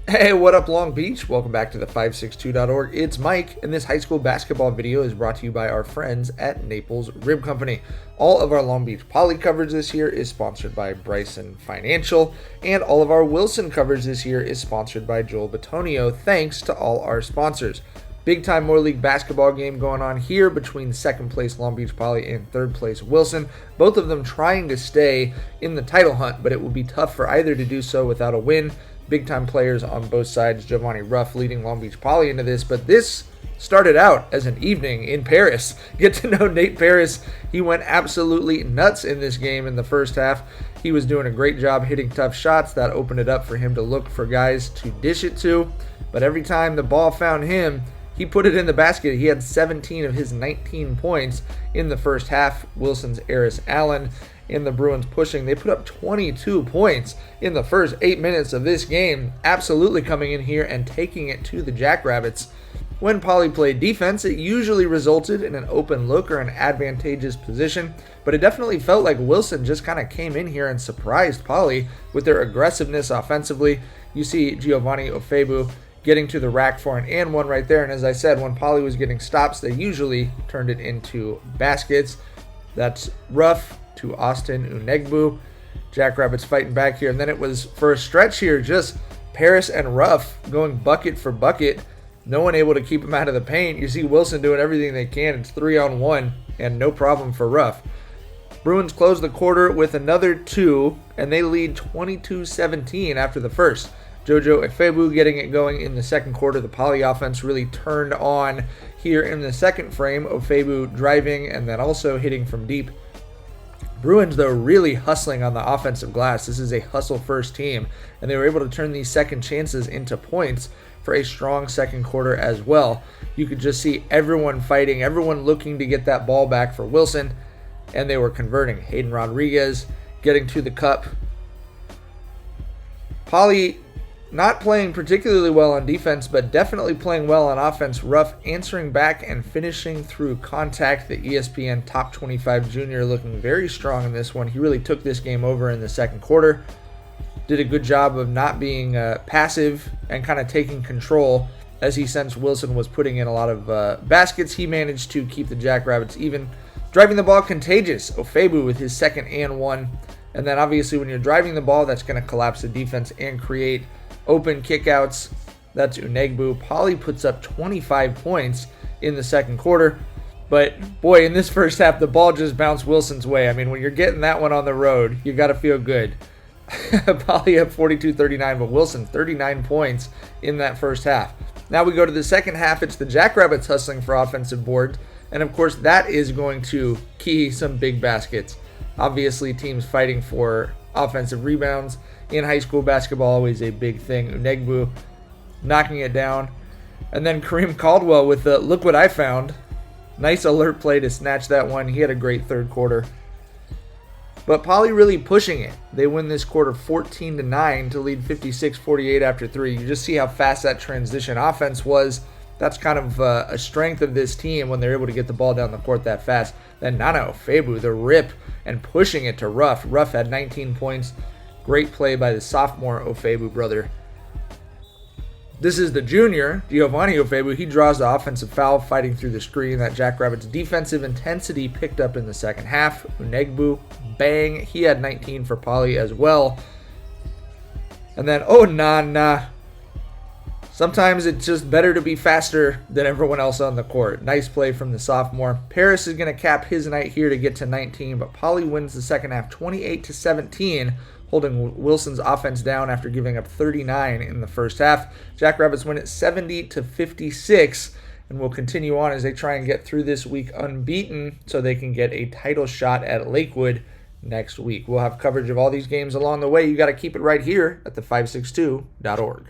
Hey, what up, Long Beach? Welcome back to the 562.org. It's Mike, and this high school basketball video is brought to you by our friends at Naples Rib Company. All of our Long Beach Poly coverage this year is sponsored by Bryson Financial, and all of our Wilson coverage this year is sponsored by Joel Batonio. Thanks to all our sponsors. Big time Moore League basketball game going on here between second place Long Beach Poly and third place Wilson. Both of them trying to stay in the title hunt, but it will be tough for either to do so without a win. Big time players on both sides. Giovanni Ruff leading Long Beach Poly into this, but this started out as an evening in Paris. Get to know Nate Paris. He went absolutely nuts in this game in the first half. He was doing a great job hitting tough shots. That opened it up for him to look for guys to dish it to, but every time the ball found him, he put it in the basket. He had 17 of his 19 points in the first half. Wilson's Eris Allen and the Bruins pushing. They put up 22 points in the first 8 minutes of this game, absolutely coming in here and taking it to the Jackrabbits. When Poly played defense, it usually resulted in an open look or an advantageous position, but it definitely felt like Wilson just kind of came in here and surprised Poly with their aggressiveness offensively. You see Giovanni Ofebu getting to the rack for an and one right there, and as I said, when Poly was getting stops, they usually turned it into baskets. That's Ruff to Austin Unegbu. Jackrabbits fighting back here, and then it was for a stretch here just Paris and Ruff going bucket for bucket. No one able to keep him out of the paint. You see Wilson doing everything they can. It's 3-on-1 and no problem for Ruff. Bruins close the quarter with another two, and they lead 22-17 after the first. Jojo Efebu getting it going in the second quarter. The Poly offense really turned on here in the second frame. Ofebu driving and then also hitting from deep. Bruins, though, really hustling on the offensive glass. This is a hustle-first team, and they were able to turn these second chances into points for a strong second quarter as well. You could just see everyone fighting, everyone looking to get that ball back for Wilson, and they were converting. Hayden Rodriguez getting to the cup. Poly not playing particularly well on defense, but definitely playing well on offense. Ruff answering back and finishing through contact. The ESPN Top 25 junior looking very strong in this one. He really took this game over in the second quarter. Did a good job of not being passive and kind of taking control as he sensed Wilson was putting in a lot of baskets. He managed to keep the Jackrabbits even. Driving the ball contagious. Ofebu with his second and one. And then obviously when you're driving the ball, that's going to collapse the defense and create open kickouts. That's Unegbu. Poly puts up 25 points in the second quarter. But boy, in this first half, the ball just bounced Wilson's way. I mean, when you're getting that one on the road, you got to feel good. Poly up 42-39, but Wilson 39 points in that first half. Now we go to the second half. It's the Jackrabbits hustling for offensive boards. And of course, that is going to key some big baskets. Obviously, teams fighting for offensive rebounds in high school basketball, always a big thing. Unegbu knocking it down. And then Kareem Caldwell with the look what I found. Nice alert play to snatch that one. He had a great third quarter. But Poly really pushing it. They win this quarter 14-9 to lead 56-48 after three. You just see how fast that transition offense was. That's kind of a strength of this team when they're able to get the ball down the court that fast. Then Nana Ofebu, the rip, and pushing it to Ruff. Ruff had 19 points. Great play by the sophomore Ofebu brother. This is the junior, Giovanni Ofebu. He draws the offensive foul, fighting through the screen. That Jackrabbits' defensive intensity picked up in the second half. Unegbu, bang. He had 19 for Poly as well. And then, Nana. Sometimes it's just better to be faster than everyone else on the court. Nice play from the sophomore. Paris is going to cap his night here to get to 19, but Poly wins the second half 28-17, holding Wilson's offense down after giving up 39 in the first half. Jackrabbits win it 70-56, and will continue on as they try and get through this week unbeaten so they can get a title shot at Lakewood next week. We'll have coverage of all these games along the way. You got to keep it right here at the562.org.